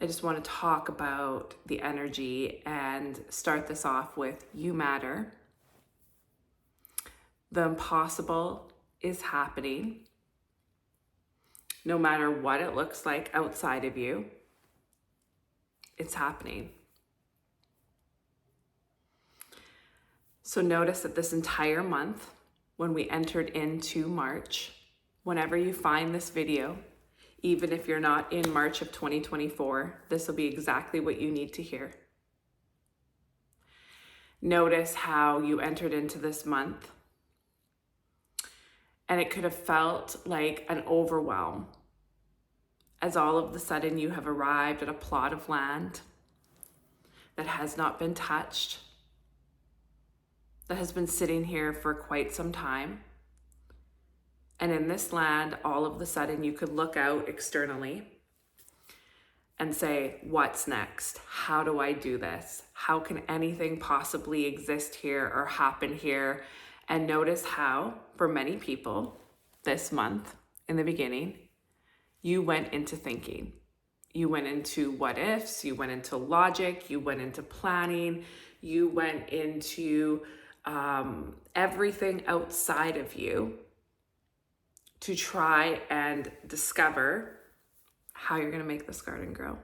I just want to talk about the energy and start this off with you matter. The impossible is happening. No matter what it looks like outside of you, it's happening. So notice that this entire month, when we entered into March, whenever you find this video, even if you're not in March of 2024, this will be exactly what you need to hear. Notice how you entered into this month, and it could have felt like an overwhelm, as all of a sudden you have arrived at a plot of land that has not been touched, that has been sitting here for quite some time. And in this land, all of a sudden you could look out externally and say, what's next? How do I do this? How can anything possibly exist here or happen here? And notice how, for many people this month, in the beginning, you went into thinking. You went into what ifs, you went into logic, you went into planning, you went into everything outside of you to try and discover how you're going to make this garden grow.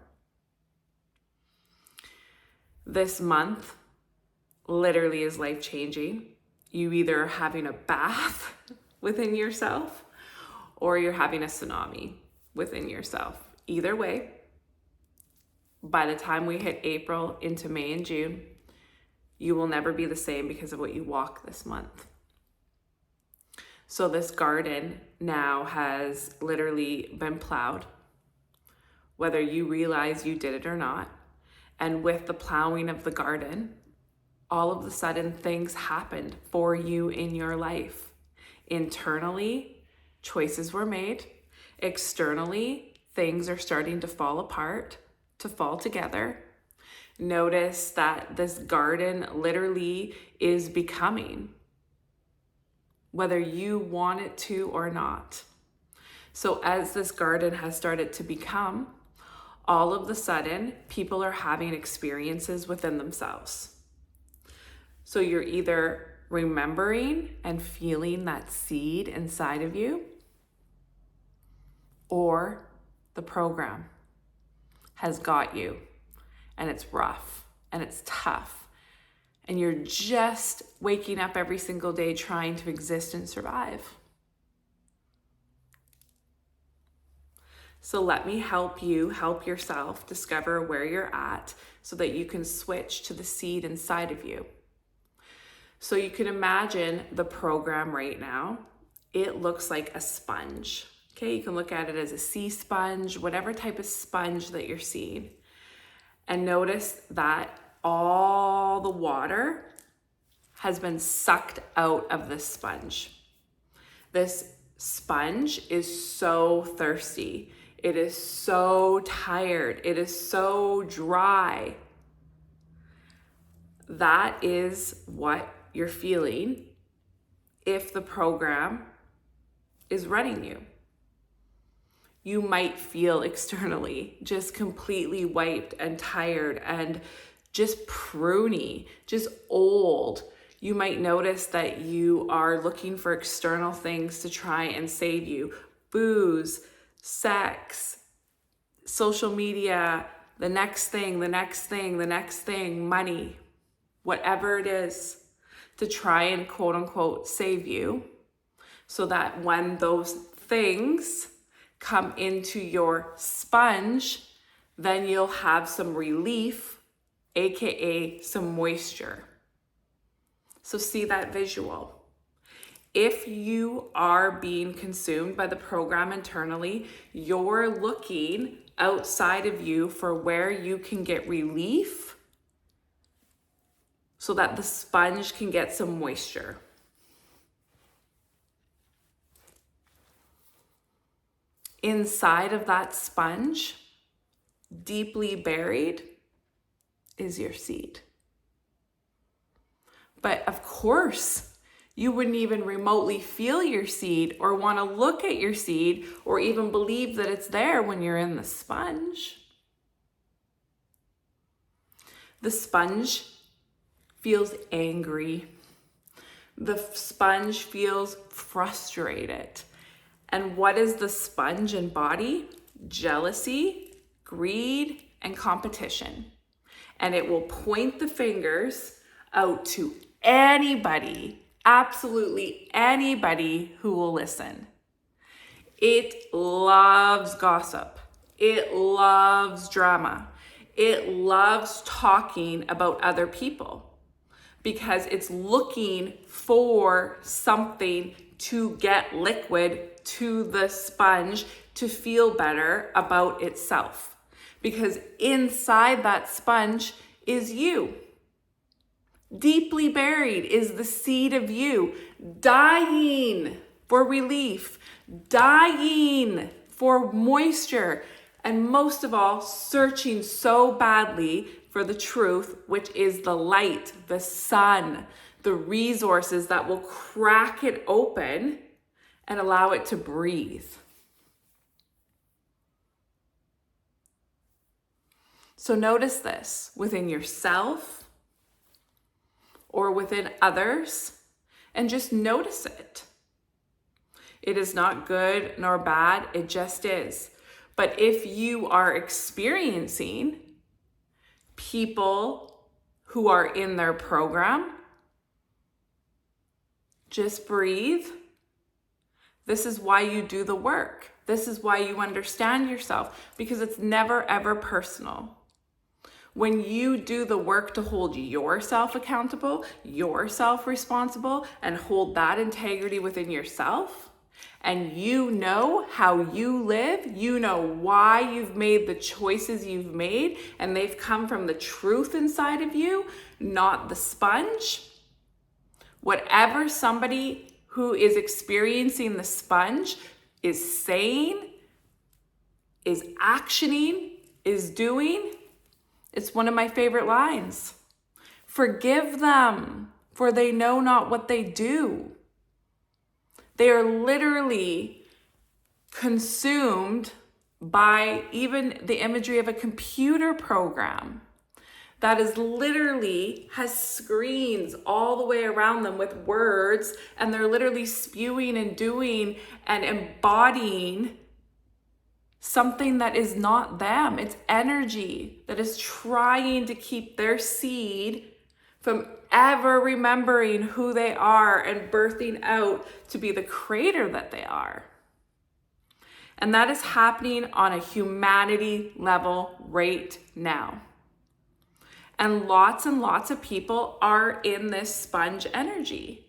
This month literally is life-changing. You either are having a bath within yourself or you're having a tsunami within yourself. Either way, by the time we hit April into May and June, you will never be the same because of what you walk this month. So this garden now has literally been plowed, whether you realize you did it or not. And with the plowing of the garden, all of a sudden things happened for you in your life. Internally, choices were made. Externally, things are starting to fall apart, to fall together. Notice that this garden literally is becoming, whether you want it to or not. So as this garden has started to become, all of a sudden, people are having experiences within themselves. So you're either remembering and feeling that seed inside of you, or the program has got you, and it's rough, and it's tough. And you're just waking up every single day trying to exist and survive. So let me help you help yourself discover where you're at so that you can switch to the seed inside of you. So you can imagine the program right now. It looks like a sponge. Okay, you can look at it as a sea sponge, whatever type of sponge that you're seeing. And notice that all the water has been sucked out of this sponge. This sponge is so thirsty. It is so tired. It is so dry. That is what you're feeling if the program is running you. You might feel externally just completely wiped and tired and just pruny, just old. You might notice that you are looking for external things to try and save you. Booze, sex, social media, the next thing, money, whatever it is, to try and quote unquote save you, so that when those things come into your sponge, then you'll have some relief, aka some moisture. So see that visual. If you are being consumed by the program internally, you're looking outside of you for where you can get relief so that the sponge can get some moisture. Inside of that sponge, deeply buried, is your seed. But of course, you wouldn't even remotely feel your seed or want to look at your seed or even believe that it's there when you're in the sponge. The sponge feels angry. The sponge feels frustrated. And what is the sponge embody? Jealousy, greed, and competition. And it will point the fingers out to anybody, absolutely anybody who will listen. It loves gossip. It loves drama. It loves talking about other people because it's looking for something to get liquid to the sponge to feel better about itself. Because inside that sponge is you. Deeply buried is the seed of you, dying for relief, dying for moisture, and most of all, searching so badly for the truth, which is the light, the sun, the resources that will crack it open and allow it to breathe. So notice this within yourself or within others, and just notice it. It is not good nor bad, it just is. But if you are experiencing people who are in their program, just breathe. This is why you do the work. This is why you understand yourself, because it's never ever personal. When you do the work to hold yourself accountable, yourself responsible, and hold that integrity within yourself, and you know how you live, you know why you've made the choices you've made, and they've come from the truth inside of you, not the sponge. Whatever somebody who is experiencing the sponge is saying, is actioning, is doing, it's one of my favorite lines. Forgive them, for they know not what they do. They are literally consumed by even the imagery of a computer program that is literally has screens all the way around them with words, and they're literally spewing and doing and embodying something that is not them. It's energy that is trying to keep their seed from ever remembering who they are and birthing out to be the creator that they are. And that is happening on a humanity level right now. And lots of people are in this sponge energy,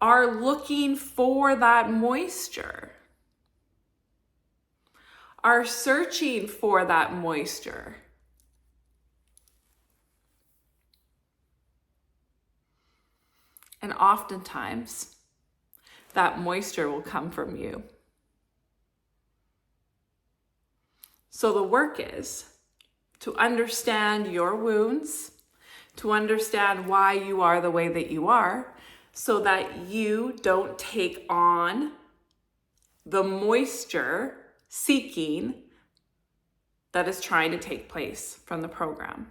are looking for that moisture, are searching for that moisture. And oftentimes, that moisture will come from you. So the work is to understand your wounds, to understand why you are the way that you are, so that you don't take on the moisture seeking that is trying to take place from the program.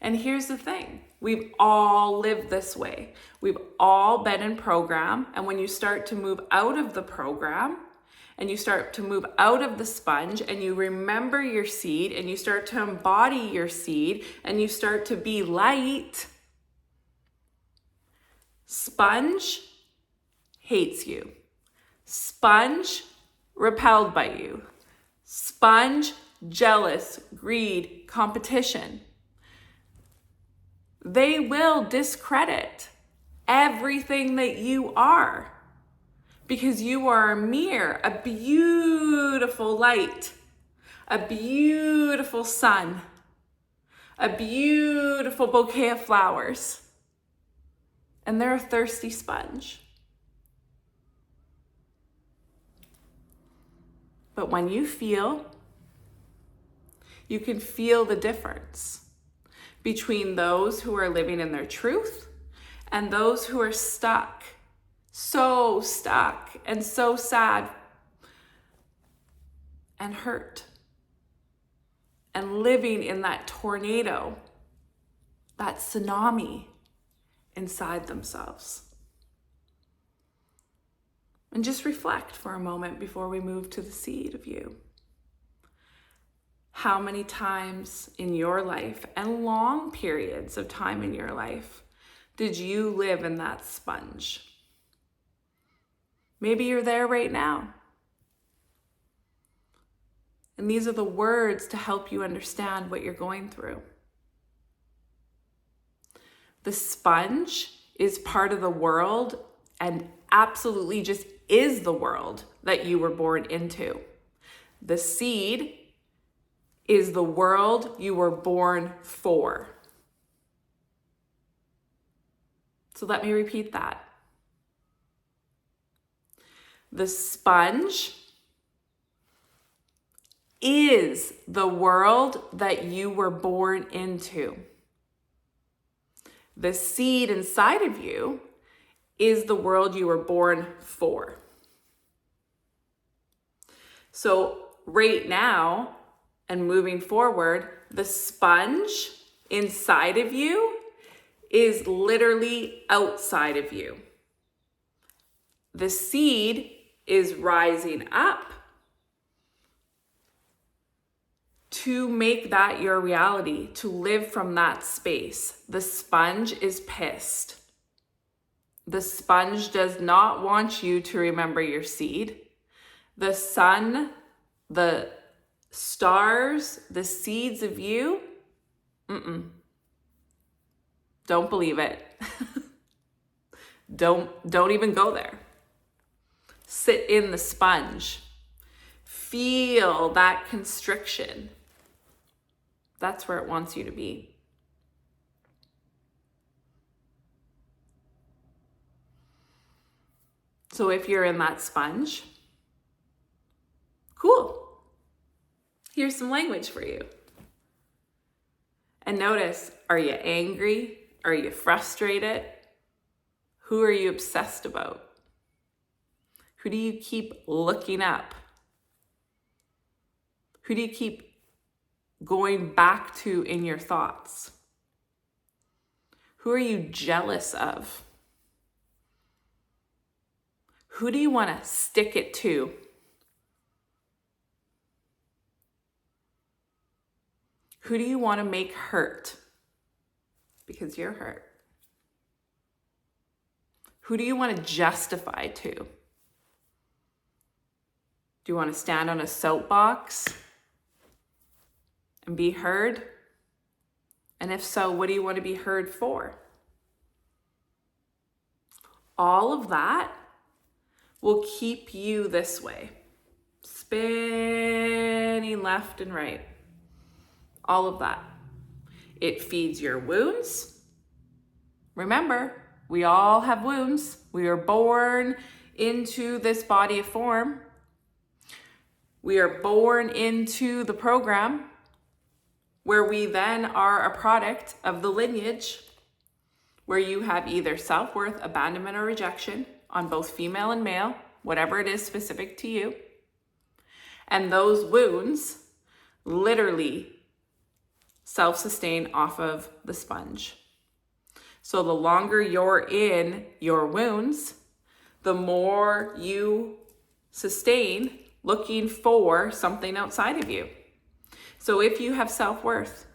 And here's the thing, we've all lived this way. We've all been in program, and when you start to move out of the program, and you start to move out of the sponge, and you remember your seed, and you start to embody your seed, and you start to be light, sponge hates you. Sponge repelled by you. Sponge jealous, greed, competition. They will discredit everything that you are, because you are a mirror, a beautiful light, a beautiful sun, a beautiful bouquet of flowers, and they're a thirsty sponge. But when you feel, you can feel the difference between those who are living in their truth and those who are stuck, so stuck and so sad and hurt and living in that tornado, that tsunami inside themselves. And just reflect for a moment before we move to the seed of you. How many times in your life, and long periods of time in your life, did you live in that sponge? Maybe you're there right now. And these are the words to help you understand what you're going through. The sponge is part of the world and absolutely just is the world that you were born into. The seed is the world you were born for. So let me repeat that. The sponge is the world that you were born into. The seed inside of you is the world you were born for. So right now and moving forward, the sponge inside of you is literally outside of you. The seed is rising up to make that your reality, to live from that space. The sponge is pissed. The sponge does not want you to remember your seed. The sun, the stars, the seeds of you, don't believe it. Don't even go there. Sit in the sponge. Feel that constriction. That's where it wants you to be. So if you're in that sponge, cool. Here's some language for you. And notice, are you angry? Are you frustrated? Who are you obsessed about? Who do you keep looking up? Who do you keep going back to in your thoughts? Who are you jealous of? Who do you want to stick it to? Who do you want to make hurt? Because you're hurt. Who do you want to justify to? Do you want to stand on a soapbox and be heard? And if so, what do you want to be heard for? All of that will keep you this way, spinning left and right. All of that. It feeds your wounds. Remember, we all have wounds. We are born into this body of form. We are born into the program where we then are a product of the lineage where you have either self-worth, abandonment, or rejection on both female and male, whatever it is specific to you. And those wounds literally self-sustain off of the sponge. So the longer you're in your wounds, the more you sustain looking for something outside of you. So if you have self-worth,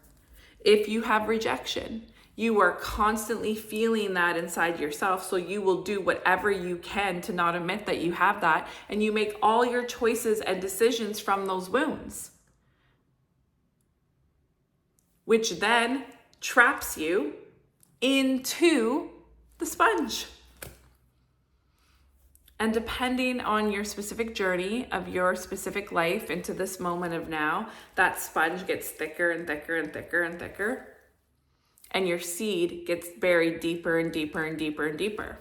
if you have rejection, you are constantly feeling that inside yourself. So you will do whatever you can to not admit that you have that. And you make all your choices and decisions from those wounds, which then traps you into the sponge. And depending on your specific journey of your specific life into this moment of now, that sponge gets thicker and thicker and thicker and thicker. And your seed gets buried deeper and deeper and deeper and deeper.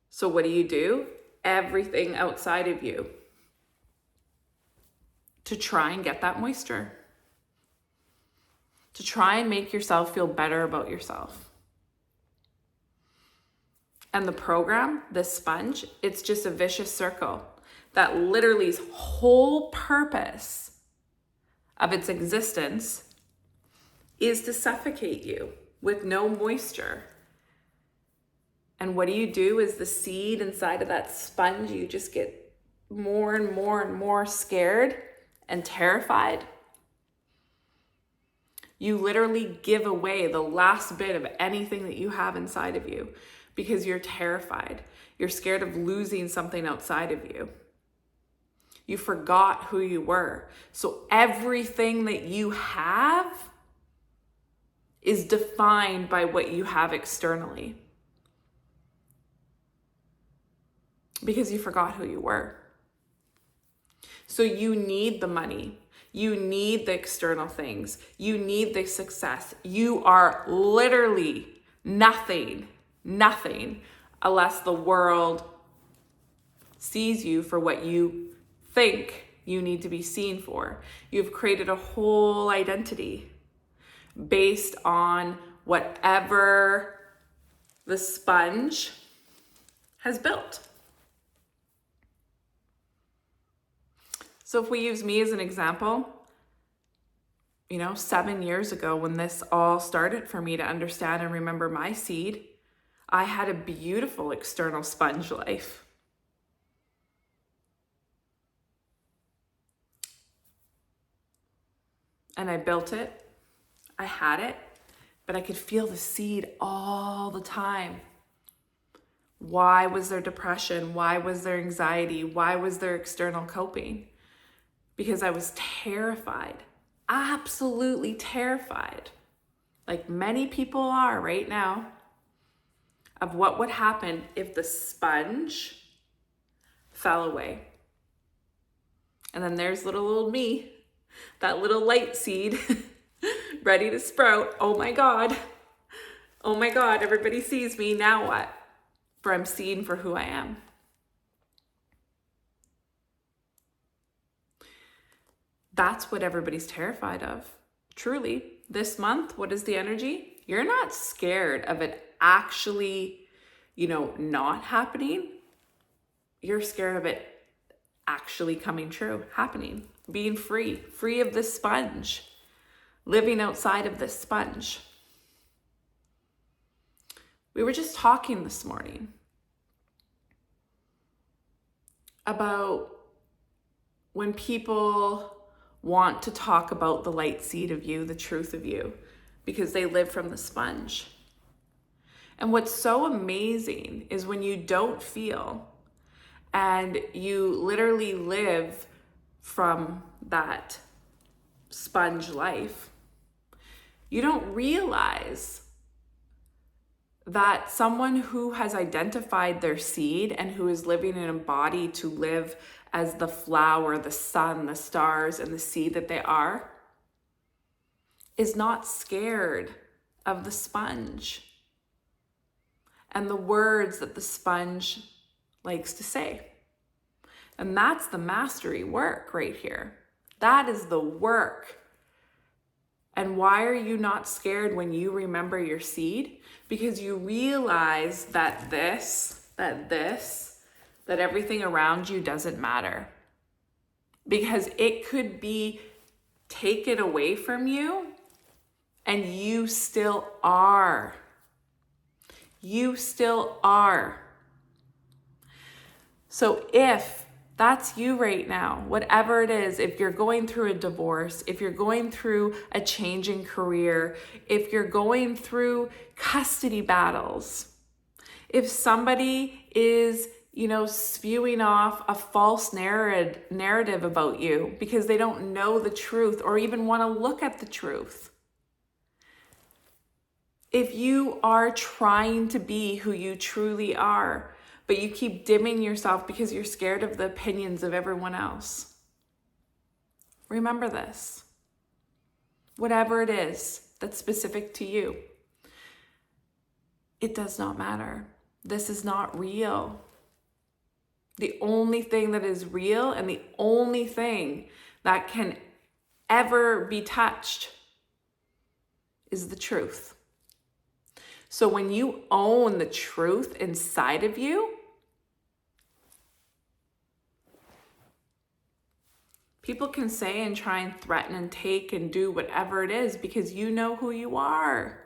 So what do? Everything outside of you to try and get that moisture. To try and make yourself feel better about yourself. And the program, this sponge, it's just a vicious circle that literally's whole purpose of its existence is to suffocate you with no moisture. And what do is the seed inside of that sponge, you just get more and more and more scared and terrified. You literally give away the last bit of anything that you have inside of you because you're terrified. You're scared of losing something outside of you. You forgot who you were. So everything that you have is defined by what you have externally. Because you forgot who you were. So you need the money. You need the external things. You need the success. You are literally nothing, unless the world sees you for what you think you need to be seen for. You've created a whole identity based on whatever the sponge has built. So if we use me as an example, 7 years ago when this all started for me to understand and remember my seed, I had a beautiful external sponge life. And I built it, I had it, but I could feel the seed all the time. Why was there depression? Why was there anxiety? Why was there external coping? Because I was terrified, absolutely terrified, like many people are right now, of what would happen if the sponge fell away. And then there's little old me, that little light seed, ready to sprout. Oh my God, everybody sees me, now what? For I'm seen for who I am. That's what everybody's terrified of. Truly, this month, what is the energy? You're not scared of it actually, not happening. You're scared of it actually coming true, happening, being free of this sponge, living outside of this sponge. We were just talking this morning about when people want to talk about the light seed of you, the truth of you, because they live from the sponge. And what's so amazing is when you don't feel and you literally live from that sponge life, you don't realize that someone who has identified their seed and who is living in a body to live as the flower, the sun, the stars, and the seed that they are, is not scared of the sponge and the words that the sponge likes to say. And that's the mastery work right here. That is the work. And why are you not scared when you remember your seed? Because you realize that that everything around you doesn't matter. Because it could be taken away from you and you still are. You still are. So if that's you right now, whatever it is, if you're going through a divorce, if you're going through a changing career, if you're going through custody battles, if somebody is spewing off a false narrative about you because they don't know the truth or even want to look at the truth. If you are trying to be who you truly are, but you keep dimming yourself because you're scared of the opinions of everyone else, remember this. Whatever it is that's specific to you, it does not matter. This is not real. The only thing that is real and the only thing that can ever be touched is the truth. So when you own the truth inside of you, People can say and try and threaten and take and do whatever it is because you know who you are.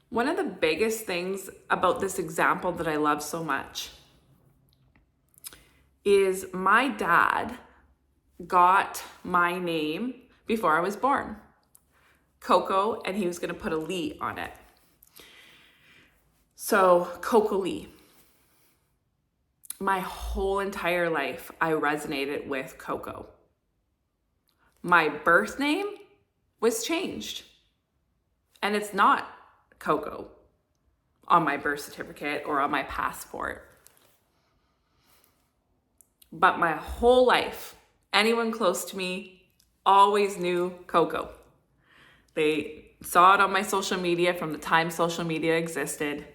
One of the biggest things about this example that I love so much is my dad got my name before I was born, Coco, and he was going to put a Lee on it. So Coco Lee. My whole entire life, I resonated with Coco. My birth name was changed, and it's not Coco on my birth certificate or on my passport. But my whole life, anyone close to me always knew Coco. They saw it on my social media from the time social media existed.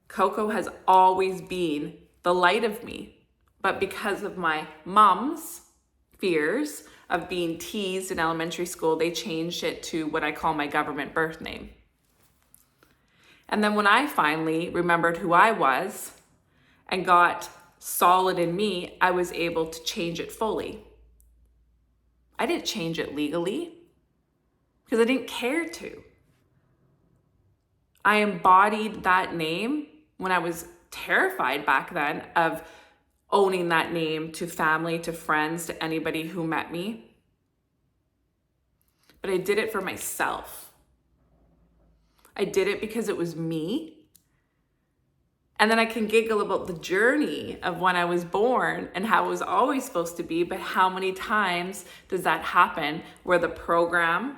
Coco has always been the light of me. But because of my mom's fears of being teased in elementary school, they changed it to what I call my government birth name. And then when I finally remembered who I was and got solid in me, I was able to change it fully. I didn't change it legally because I didn't care to. I embodied that name when I was terrified back then of owning that name to family, to friends, to anybody who met me. But I did it for myself. I did it because it was me. And then I can giggle about the journey of when I was born and how it was always supposed to be, but how many times does that happen where the program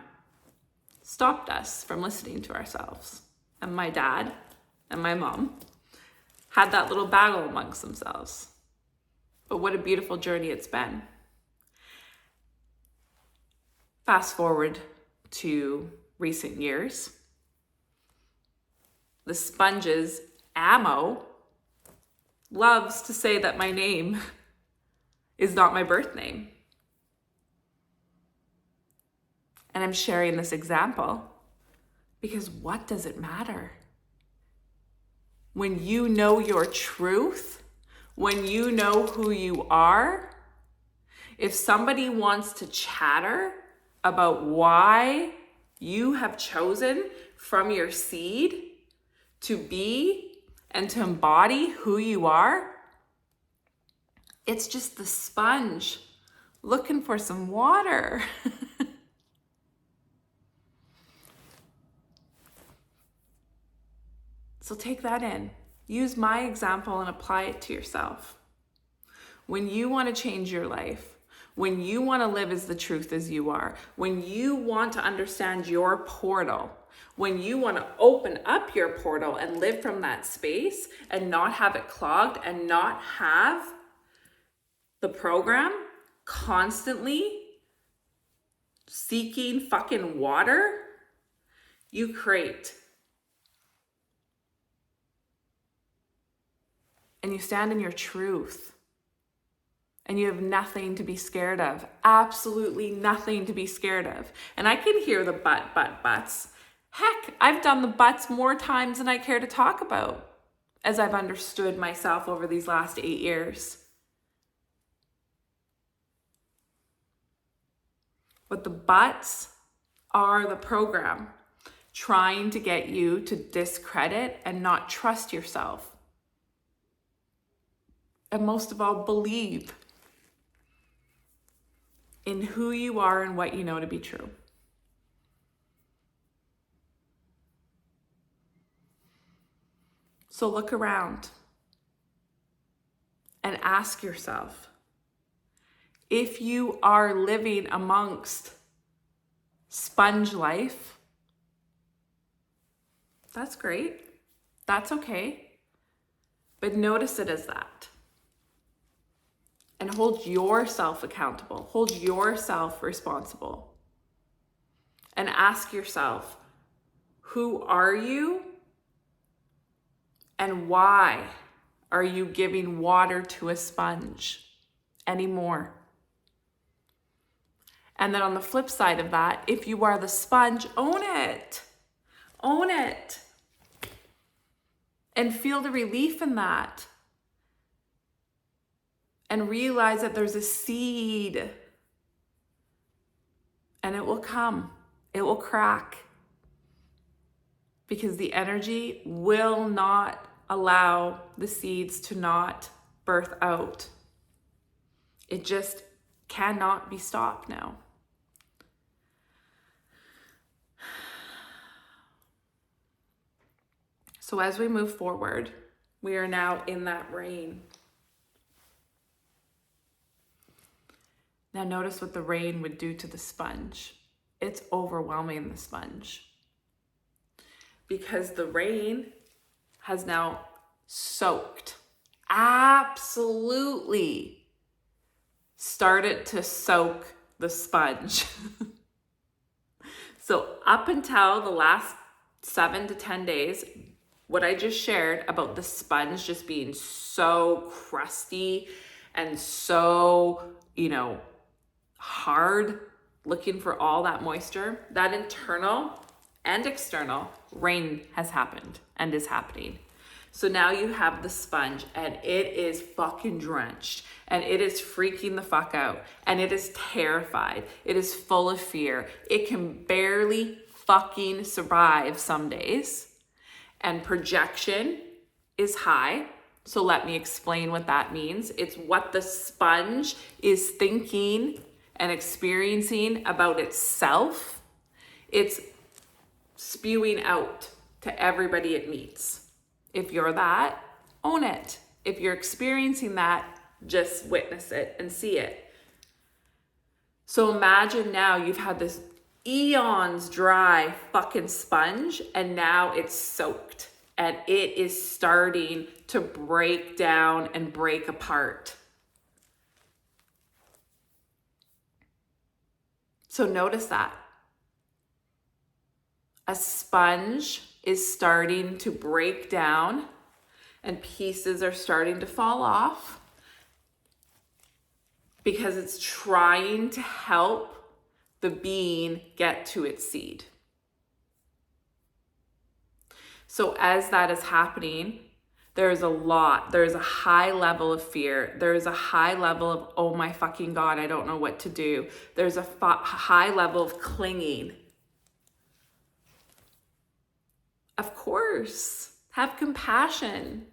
stopped us from listening to ourselves? And my dad and my mom had that little battle amongst themselves. But what a beautiful journey it's been. Fast forward to recent years. The Sponge's ammo loves to say that my name is not my birth name. And I'm sharing this example because what does it matter? When you know your truth, when you know who you are, if somebody wants to chatter about why you have chosen from your seed to be and to embody who you are, it's just the sponge looking for some water. So take that in. Use my example and apply it to yourself. When you want to change your life, when you want to live as the truth as you are, when you want to understand your portal, when you want to open up your portal and live from that space and not have it clogged and not have the program constantly seeking fucking water, you create. And you stand in your truth. And you have nothing to be scared of. Absolutely nothing to be scared of. And I can hear the buts. Heck, I've done the buts more times than I care to talk about as I've understood myself over these last 8 years. But the buts are the program trying to get you to discredit and not trust yourself. And most of all, believe in who you are and what you know to be true. So look around and ask yourself, if you are living amongst sponge life, that's great. That's okay. But notice it as that. And hold yourself accountable. Hold yourself responsible. And ask yourself, who are you? And why are you giving water to a sponge anymore? And then on the flip side of that, if you are the sponge, own it. Own it. And feel the relief in that. and realize that there's a seed, and it will come, it will crack, because the energy will not allow the seeds to not birth out. It just cannot be stopped now. So as we move forward, we are now in that rain. Now notice what the rain would do to the sponge. It's overwhelming the sponge, because the rain has now soaked, absolutely started to soak the sponge. So up until the last 7 to 10 days, what I just shared about the sponge just being so crusty and so, hard, looking for all that moisture, that internal and external rain has happened and is happening. So now you have the sponge, and it is fucking drenched, and it is freaking the fuck out, and it is terrified. It is full of fear. It can barely fucking survive some days, and projection is high. So let me explain what that means. It's what the sponge is thinking and experiencing about itself. It's spewing out to everybody it meets. If you're that, own it. If you're experiencing that, just witness it and see it. So imagine now you've had this eons dry fucking sponge, and now it's soaked, and it is starting to break down and break apart. So notice that. A sponge is starting to break down, and pieces are starting to fall off, because it's trying to help the bean get to its seed. So as that is happening, there's a high level of fear. There's a high level of, oh my fucking God, I don't know what to do. There's a high level of clinging. Of course, have compassion.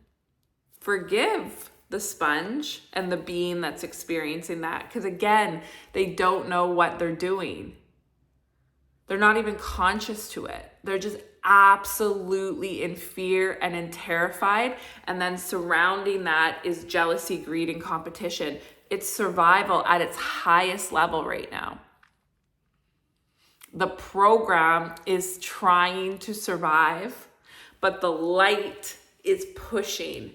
Forgive the sponge and the bean that's experiencing that. Because again, they don't know what they're doing. They're not even conscious to it. They're just absolutely in fear and in terrified. And then surrounding that is jealousy, greed, and competition. It's survival at its highest level right now. The program is trying to survive, but the light is pushing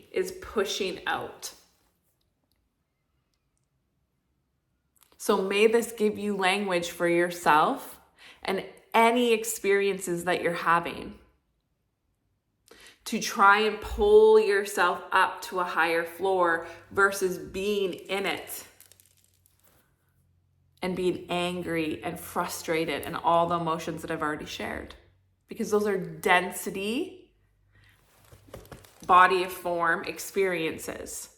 out. So may this give you language for yourself and any experiences that you're having, to try and pull yourself up to a higher floor versus being in it and being angry and frustrated and all the emotions that I've already shared. Because those are density, body of form experiences.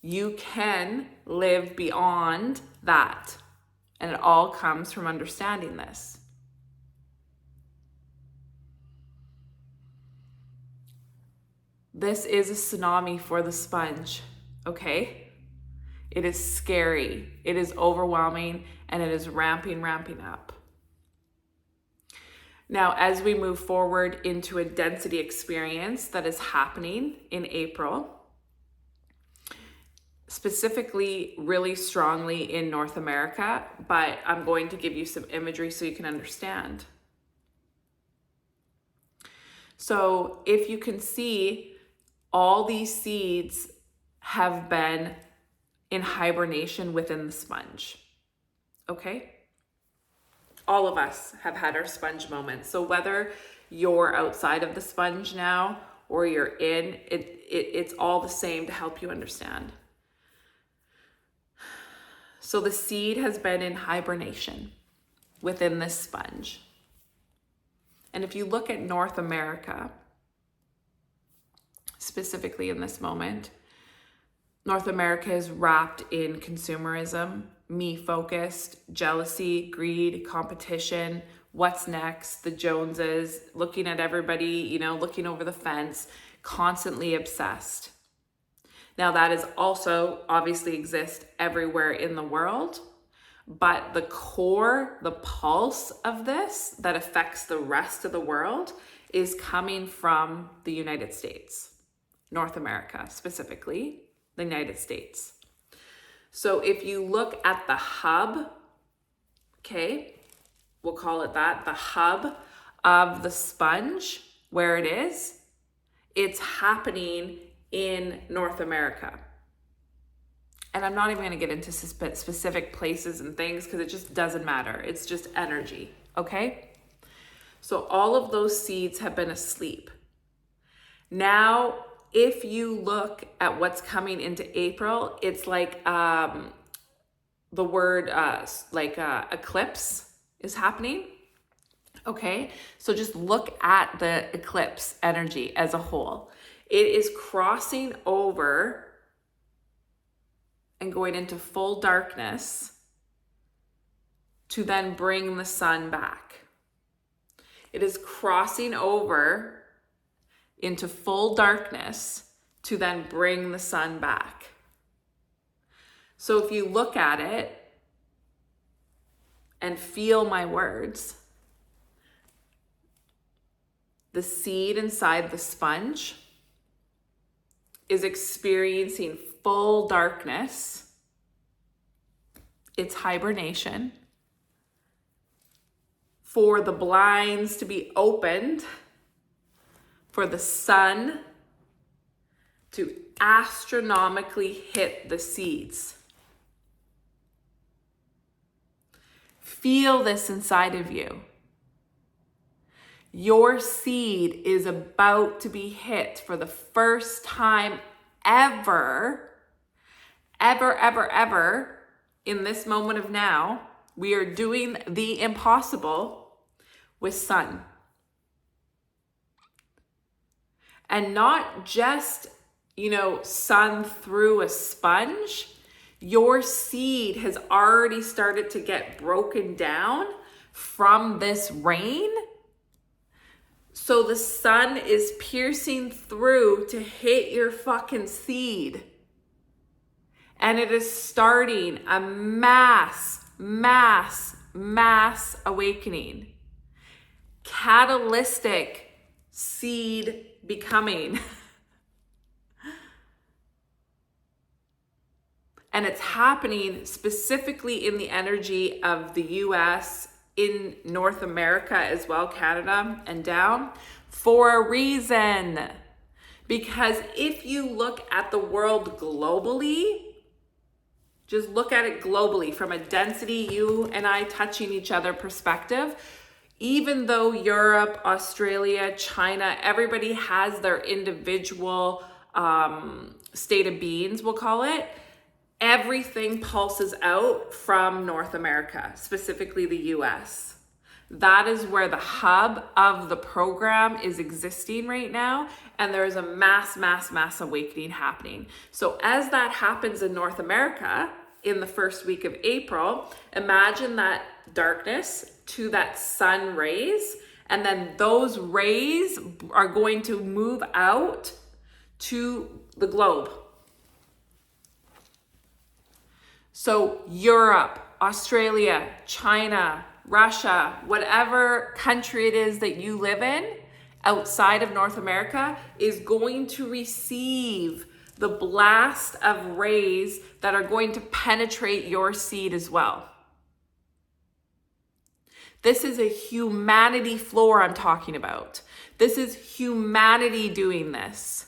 You can live beyond that. And it all comes from understanding this. This is a tsunami for the sponge, okay? It is scary, it is overwhelming, and it is ramping up. Now, as we move forward into a density experience that is happening in April, specifically really strongly in North America, but I'm going to give you some imagery so you can understand. So if you can see, all these seeds have been in hibernation within the sponge, okay? All of us have had our sponge moments. So whether you're outside of the sponge now or you're in, it's all the same to help you understand. So the seed has been in hibernation within this sponge. And if you look at North America, specifically in this moment, North America is wrapped in consumerism, me-focused, jealousy, greed, competition, what's next, the Joneses, looking at everybody, looking over the fence, constantly obsessed. Now that is also obviously exists everywhere in the world, but the core, the pulse of this that affects the rest of the world is coming from the United States, North America specifically, the United States. So if you look at the hub, okay, we'll call it that, the hub of the sponge, where it is, it's happening in North America. And I'm not even going to get into specific places and things because it just doesn't matter. It's just energy, okay? So all of those seeds have been asleep. Now, if you look at what's coming into April, it's like the word eclipse is happening. Okay, so just look at the eclipse energy as a whole. It is crossing over and going into full darkness to then bring the sun back. It is crossing over into full darkness to then bring the sun back. So if you look at it and feel my words, the seed inside the sponge is experiencing full darkness. It's hibernation. For the blinds to be opened, for the sun to astronomically hit the seeds. Feel this inside of you. Your seed is about to be hit for the first time ever in this moment of now. We are doing the impossible with sun. And not just, sun through a sponge. Your seed has already started to get broken down from this rain. So the sun is piercing through to hit your fucking seed. And it is starting a mass awakening. Catalytic seed becoming. And it's happening specifically in the energy of the US, in North America as well, Canada and down, for a reason. Because if you look at the world globally, just look at it globally from a density, you and I touching each other perspective, even though Europe, Australia, China, everybody has their individual state of beings, we'll call it, everything pulses out from North America, specifically the US. That is where the hub of the program is existing right now. And there is a mass awakening happening. So as that happens in North America in the first week of April, imagine that darkness to that sun rays. And then those rays are going to move out to the globe. So Europe, Australia, China, Russia, whatever country it is that you live in outside of North America is going to receive the blast of rays that are going to penetrate your seed as well. This is a humanity floor I'm talking about. This is humanity doing this.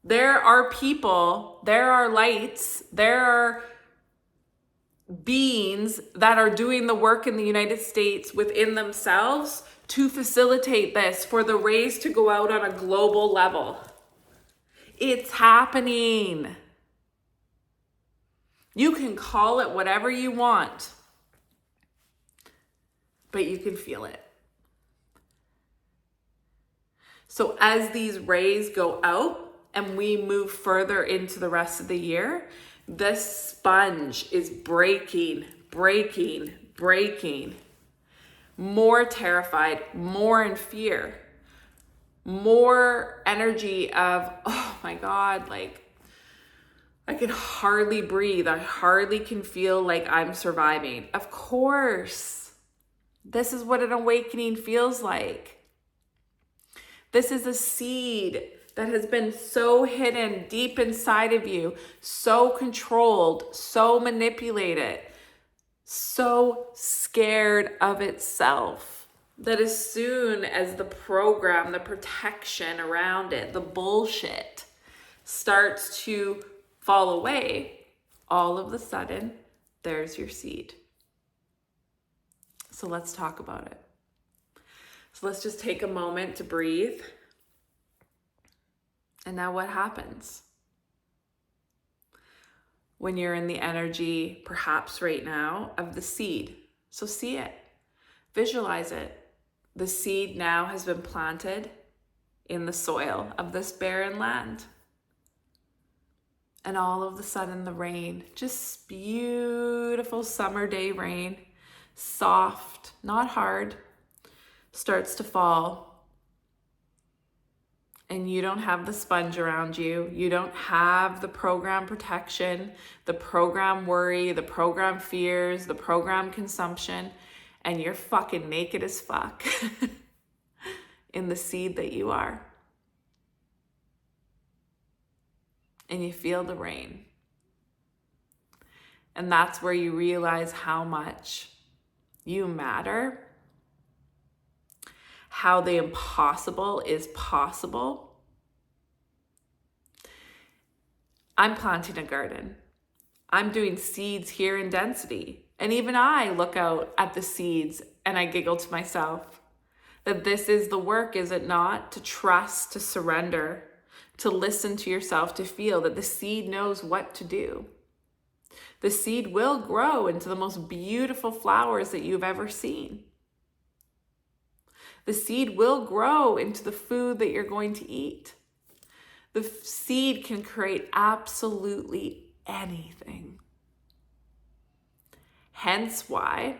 There are people, there are lights, there are beings that are doing the work in the United States within themselves to facilitate this, for the rays to go out on a global level. It's happening. You can call it whatever you want, but you can feel it. So as these rays go out, and we move further into the rest of the year, this sponge is breaking, more terrified, more in fear, more energy of, oh my God, like I can hardly breathe. I hardly can feel like I'm surviving. Of course, this is what an awakening feels like. This is a seed that has been so hidden deep inside of you, so controlled, so manipulated, so scared of itself, that as soon as the program, the protection around it, the bullshit starts to fall away, all of a sudden, there's your seed. So let's talk about it. So let's just take a moment to breathe. And now what happens when you're in the energy, perhaps right now, of the seed? So see it, visualize it. The seed now has been planted in the soil of this barren land. And all of a sudden the rain, just beautiful summer day rain, soft, not hard, starts to fall. And you don't have the sponge around you. You don't have the program protection, the program worry, the program fears, the program consumption, and you're fucking naked as fuck in the seed that you are. And you feel the rain. And that's where you realize how much you matter, how the impossible is possible. I'm planting a garden. I'm doing seeds here in density. And even I look out at the seeds and I giggle to myself that this is the work, is it not? To trust, to surrender, to listen to yourself, to feel that the seed knows what to do. The seed will grow into the most beautiful flowers that you've ever seen. The seed will grow into the food that you're going to eat. The seed can create absolutely anything. Hence why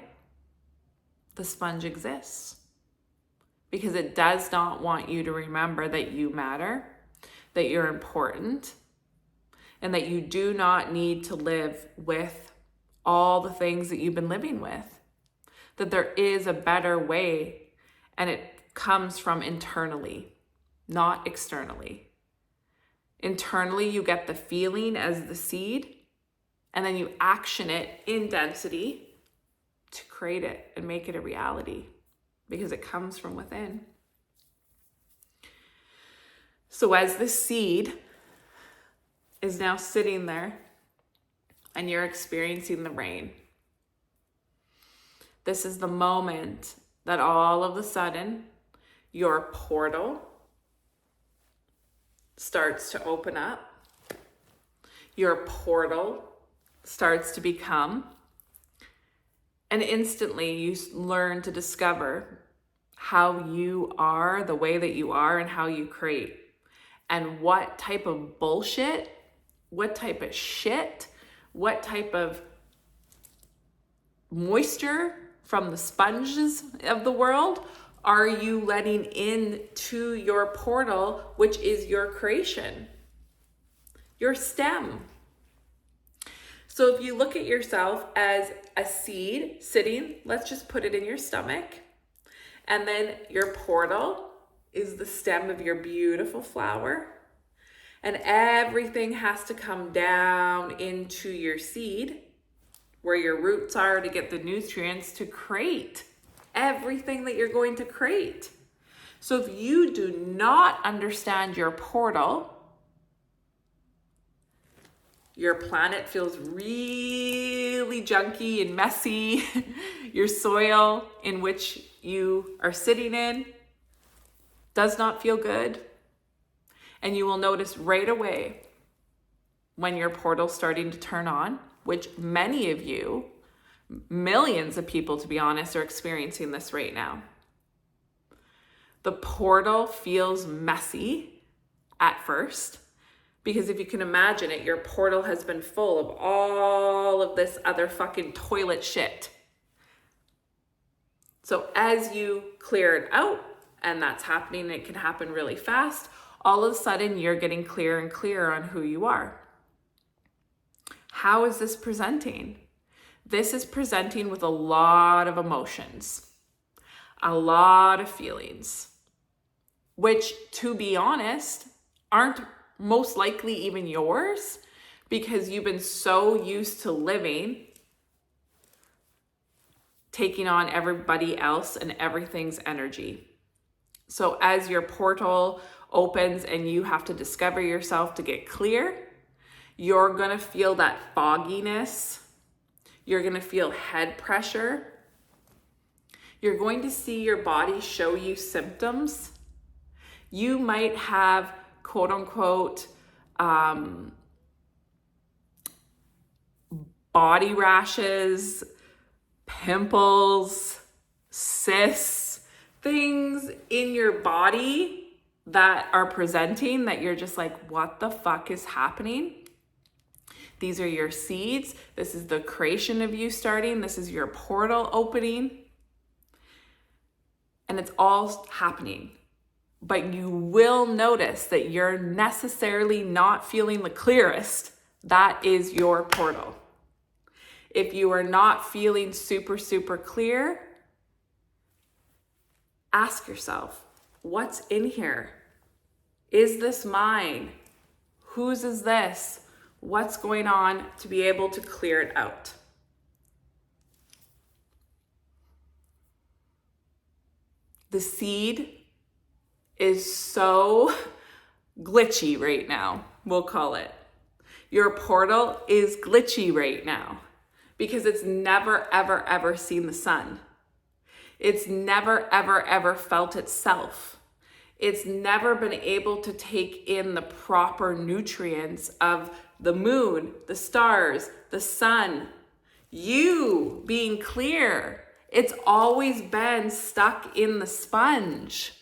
the sponge exists. Because it does not want you to remember that you matter, that you're important, and that you do not need to live with all the things that you've been living with. That there is a better way, and it comes from internally, not externally. Internally, you get the feeling as the seed, and then you action it in density to create it and make it a reality, because it comes from within. So as the seed is now sitting there and you're experiencing the rain, this is the moment that all of a sudden your portal starts to open up. Your portal starts to become, and instantly you learn to discover how you are, the way that you are, and how you create. And what type of bullshit, what type of shit, what type of moisture from the sponges of the world are you letting into your portal, which is your creation, your stem. So if you look at yourself as a seed sitting, let's just put it in your stomach, and then your portal is the stem of your beautiful flower, and everything has to come down into your seed where your roots are to get the nutrients to create everything that you're going to create. So if you do not understand your portal, your planet feels really junky and messy. Your soil in which you are sitting in does not feel good. And you will notice right away when your portal's starting to turn on, which many of you, millions of people to be honest, are experiencing this right now. The portal feels messy at first, Because if you can imagine it, your portal has been full of all of this other fucking toilet shit. So as you clear it out, and that's happening, it can happen really fast, all of a sudden you're getting clearer and clearer on who you are. How is this presenting? This is presenting with a lot of emotions, a lot of feelings, which, to be honest, aren't most likely even yours, because you've been so used to living, taking on everybody else and everything's energy. So as your portal opens and you have to discover yourself to get clear, you're gonna feel that fogginess. You're gonna feel head pressure. You're going to see your body show you symptoms. You might have, quote unquote, body rashes, pimples, cysts, things in your body that are presenting that you're just like, what the fuck is happening? These are your seeds. This is the creation of you starting. This is your portal opening. And it's all happening. But you will notice that you're necessarily not feeling the clearest. That is your portal. If you are not feeling super, super clear, ask yourself, what's in here? Is this mine? Whose is this? What's going on, to be able to clear it out? The seed is so glitchy right now, we'll call it. Your portal is glitchy right now because it's never, ever, ever seen the sun. It's never, ever, ever felt itself. It's never been able to take in the proper nutrients of the moon, the stars, the sun, you being clear. It's always been stuck in the sponge.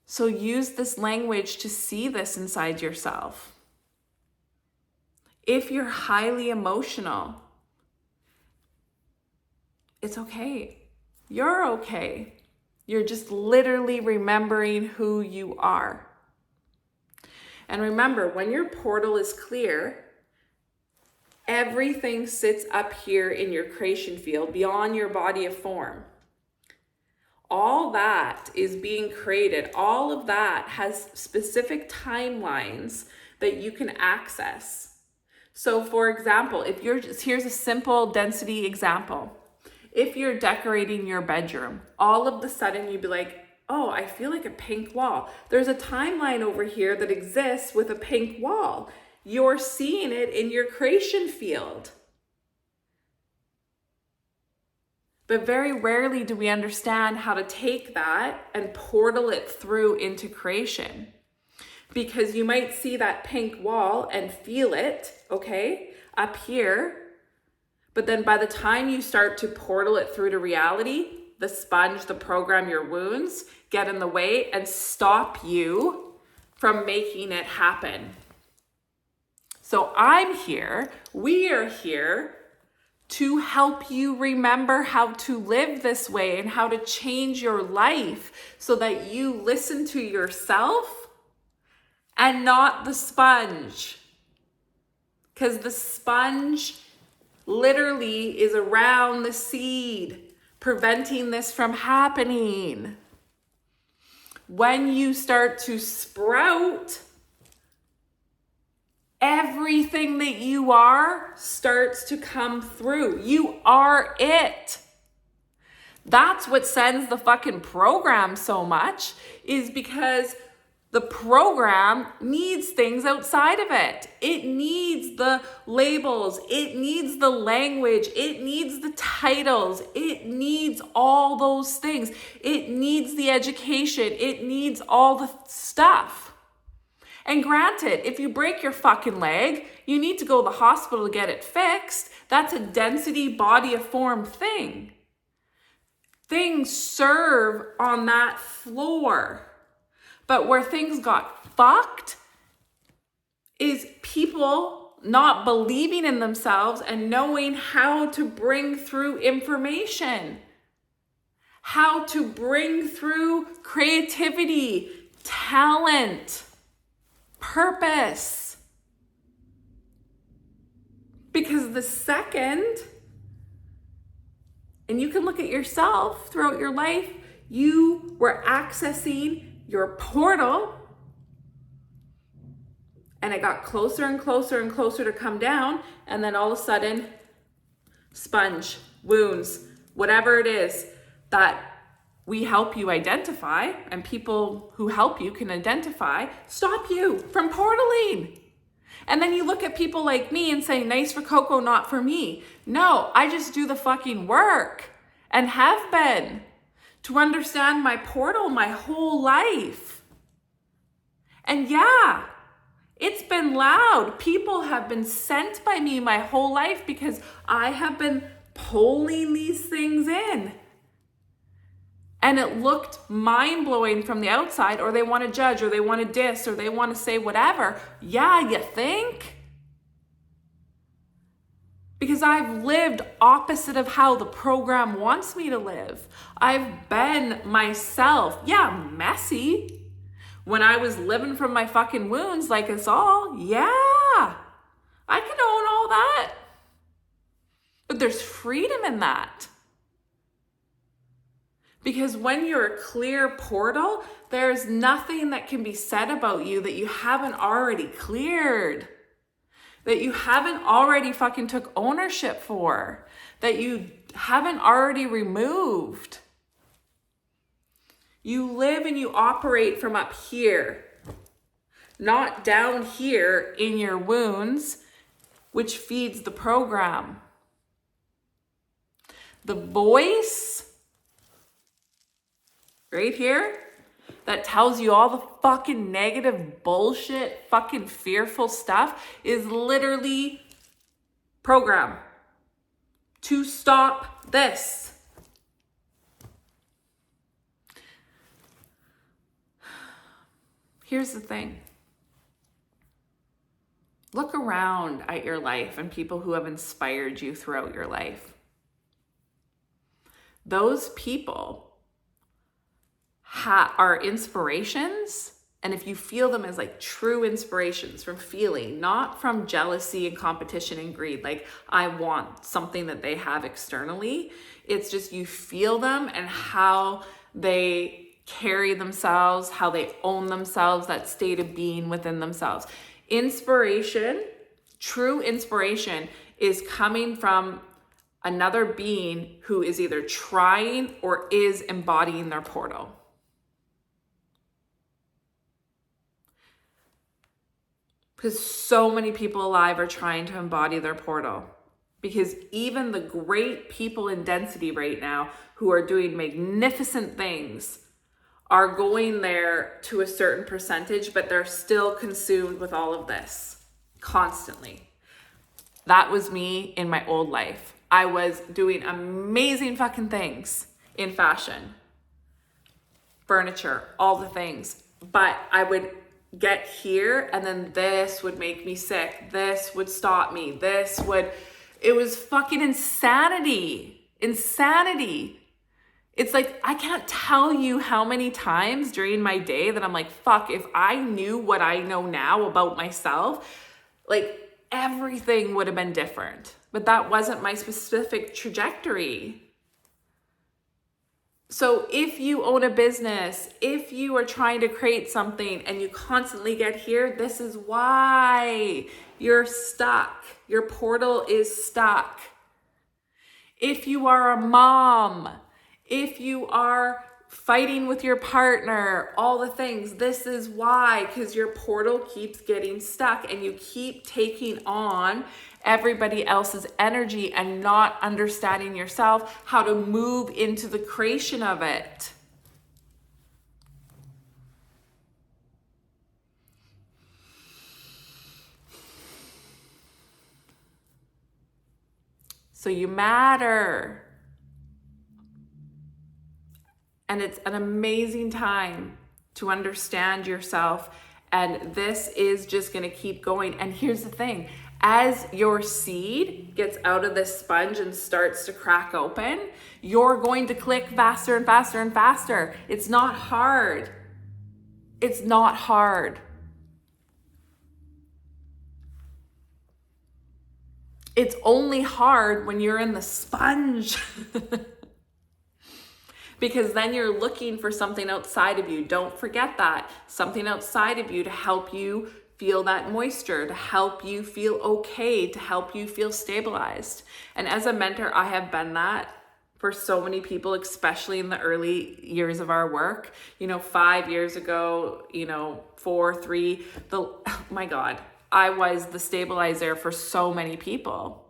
So use this language to see this inside yourself. If you're highly emotional, it's okay. You're okay. You're just literally remembering who you are. And remember, when your portal is clear, everything sits up here in your creation field beyond your body of form. All that is being created. All of that has specific timelines that you can access. So for example, here's a simple density example. If you're decorating your bedroom, all of a sudden you'd be like, oh, I feel like a pink wall. There's a timeline over here that exists with a pink wall. You're seeing it in your creation field. But very rarely do we understand how to take that and portal it through into creation. Because you might see that pink wall and feel it, okay, up here. But then by the time you start to portal it through to reality, the sponge, the program, your wounds get in the way and stop you from making it happen. So I'm here, we are here to help you remember how to live this way and how to change your life so that you listen to yourself and not the sponge. Because the sponge literally is around the seed, preventing this from happening. When you start to sprout, everything that you are starts to come through. You are it. That's what sends the fucking program so much, is because the program needs things outside of it. It needs the labels. It needs the language. It needs the titles. It needs all those things. It needs the education. It needs all the stuff. And granted, if you break your fucking leg, you need to go to the hospital to get it fixed. That's a density body of form thing. things serve on that floor. But where things got fucked is people not believing in themselves and knowing how to bring through information, how to bring through creativity, talent, purpose. Because the second, and you can look at yourself throughout your life, you were accessing your portal and it got closer and closer and closer to come down, and then all of a sudden, sponge, wounds, whatever it is that we help you identify, and people who help you can identify, stop you from portaling. And then you look at people like me and say, nice for Coco, not for me. No, I just do the fucking work and have been to understand my portal my whole life. And yeah, it's been loud. People have been sent by me my whole life because I have been pulling these things in. And it looked mind-blowing from the outside, or they want to judge, or they want to diss, or they want to say whatever. Yeah, you think? Because I've lived opposite of how the program wants me to live. I've been myself. Yeah, messy. When I was living from my fucking wounds like us all, yeah, I can own all that. But there's freedom in that. Because when you're a clear portal, there's nothing that can be said about you that you haven't already cleared, that you haven't already fucking took ownership for, that you haven't already removed. You live and you operate from up here, not down here in your wounds, which feeds the program. The voice right here that tells you all the fucking negative bullshit, fucking fearful stuff is literally program to stop this. Here's the thing. Look around at your life and people who have inspired you throughout your life. Those people are inspirations, and if you feel them as like true inspirations from feeling, not from jealousy and competition and greed, like I want something that they have externally, it's just you feel them and how they carry themselves, how they own themselves, that state of being within themselves. Inspiration, true inspiration, is coming from another being who is either trying or is embodying their portal. Because so many people alive are trying to embody their portal. Because even the great people in density right now who are doing magnificent things are going there to a certain percentage, but they're still consumed with all of this constantly. That was me in my old life. I was doing amazing fucking things in fashion, furniture, all the things. But I would get here and then this would make me sick. This would stop me. It was fucking insanity. Insanity. It's like, I can't tell you how many times during my day that I'm like, fuck, if I knew what I know now about myself, like everything would have been different. But that wasn't my specific trajectory. So if you own a business, if you are trying to create something and you constantly get here, this is why you're stuck. Your portal is stuck. If you are a mom, if you are fighting with your partner, all the things, this is why, because your portal keeps getting stuck and you keep taking on everybody else's energy and not understanding yourself, how to move into the creation of it. So you matter. And it's an amazing time to understand yourself. And this is just going to keep going. And here's the thing, as your seed gets out of this sponge and starts to crack open, you're going to click faster and faster and faster. It's not hard. It's not hard. It's only hard when you're in the sponge. Because then you're looking for something outside of you. Don't forget that. Something outside of you to help you feel that moisture, to help you feel okay, to help you feel stabilized. And as a mentor, I have been that for so many people, especially in the early years of our work. 5 years ago, 4, 3, oh my God, I was the stabilizer for so many people.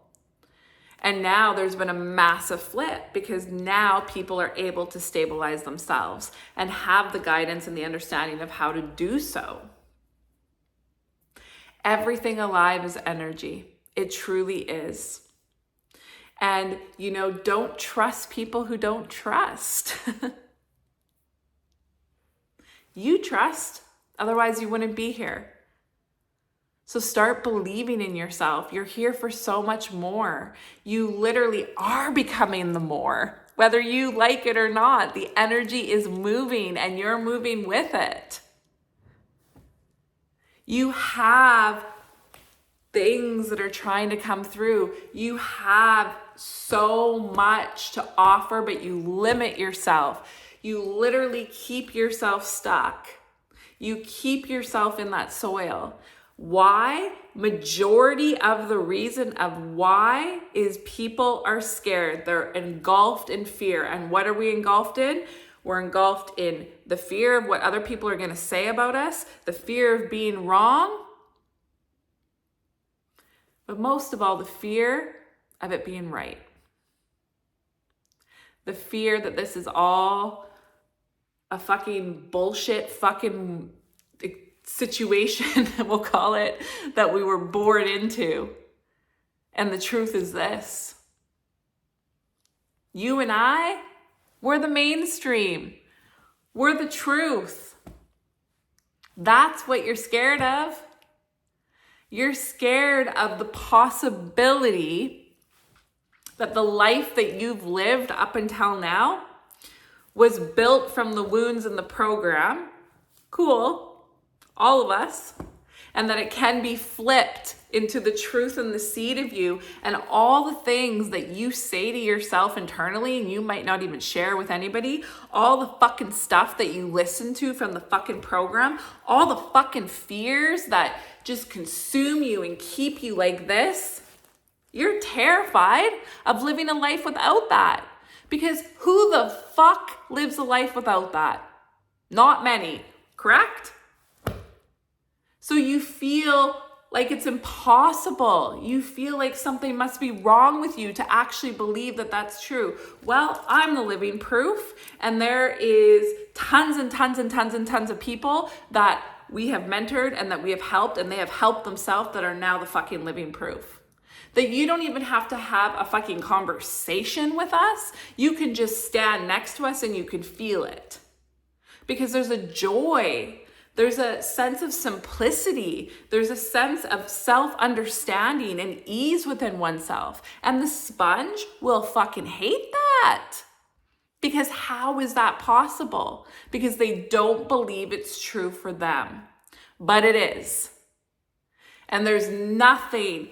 And now there's been a massive flip, because now people are able to stabilize themselves and have the guidance and the understanding of how to do so. Everything alive is energy. It truly is. And, don't trust people who don't trust. You trust, otherwise you wouldn't be here. So start believing in yourself. You're here for so much more. You literally are becoming the more. Whether you like it or not, the energy is moving and you're moving with it. You have things that are trying to come through. You have so much to offer, but you limit yourself. You literally keep yourself stuck. You keep yourself in that soil. Why? Majority of the reason of why is people are scared. They're engulfed in fear. And what are we engulfed in? We're engulfed in the fear of what other people are going to say about us, the fear of being wrong, but most of all, the fear of it being right. The fear that this is all a fucking bullshit fucking situation, we'll call it, that we were born into. And the truth is this. You and I, we're the mainstream. We're the truth. That's what you're scared of. You're scared of the possibility that the life that you've lived up until now was built from the wounds in the program. Cool. All of us, and that it can be flipped into the truth and the seed of you, and all the things that you say to yourself internally and you might not even share with anybody, all the fucking stuff that you listen to from the fucking program, all the fucking fears that just consume you and keep you like this. You're terrified of living a life without that, because who the fuck lives a life without that? Not many, correct? So you feel like it's impossible. You feel like something must be wrong with you to actually believe that that's true. Well, I'm the living proof, and there is tons and tons and tons and tons of people that we have mentored and that we have helped, and they have helped themselves, that are now the fucking living proof. That you don't even have to have a fucking conversation with us. You can just stand next to us and you can feel it. Because there's a joy. There's a sense of simplicity. There's a sense of self-understanding and ease within oneself. And the sponge will fucking hate that. Because how is that possible? Because they don't believe it's true for them. But it is. And there's nothing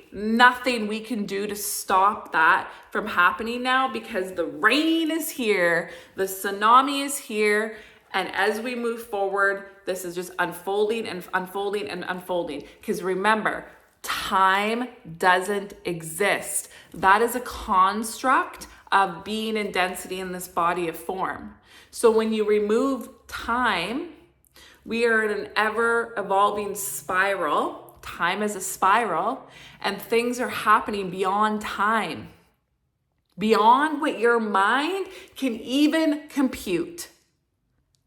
we can do to stop that from happening now, because the rain is here, the tsunami is here, and as we move forward, this is just unfolding and unfolding and unfolding. Because remember, time doesn't exist. That is a construct of being in density in this body of form. So when you remove time, we are in an ever-evolving spiral. Time is a spiral, and things are happening beyond time, beyond what your mind can even compute.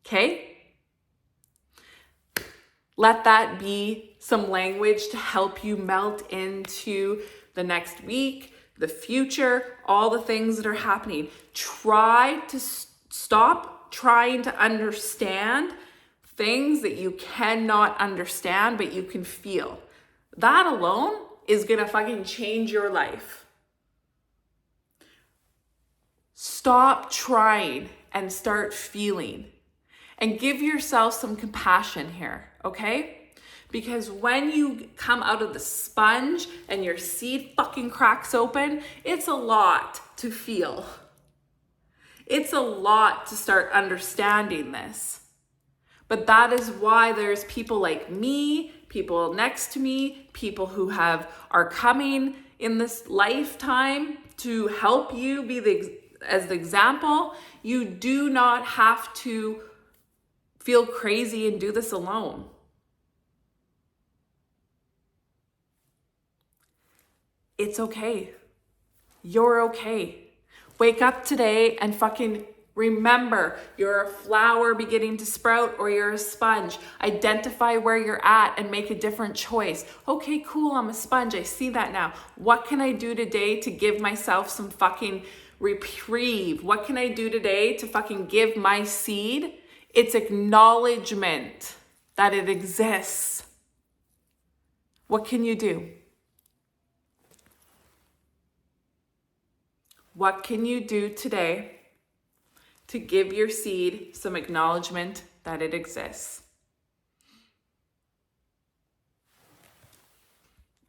Okay? Let that be some language to help you melt into the next week, the future, all the things that are happening. Try to stop trying to understand things that you cannot understand, but you can feel. That alone is gonna fucking change your life. Stop trying and start feeling. And give yourself some compassion here, okay? Because when you come out of the sponge and your seed fucking cracks open, it's a lot to feel. It's a lot to start understanding this. But that is why there's people like me, people next to me, people who are coming in this lifetime to help you be as the example. You do not have to feel crazy and do this alone. It's okay. You're okay. Wake up today and fucking remember you're a flower beginning to sprout or you're a sponge. Identify where you're at and make a different choice. Okay, cool, I'm a sponge. I see that now. What can I do today to give myself some fucking reprieve? What can I do today to fucking give my seed its acknowledgement that it exists? What can you do? What can you do today to give your seed some acknowledgement that it exists?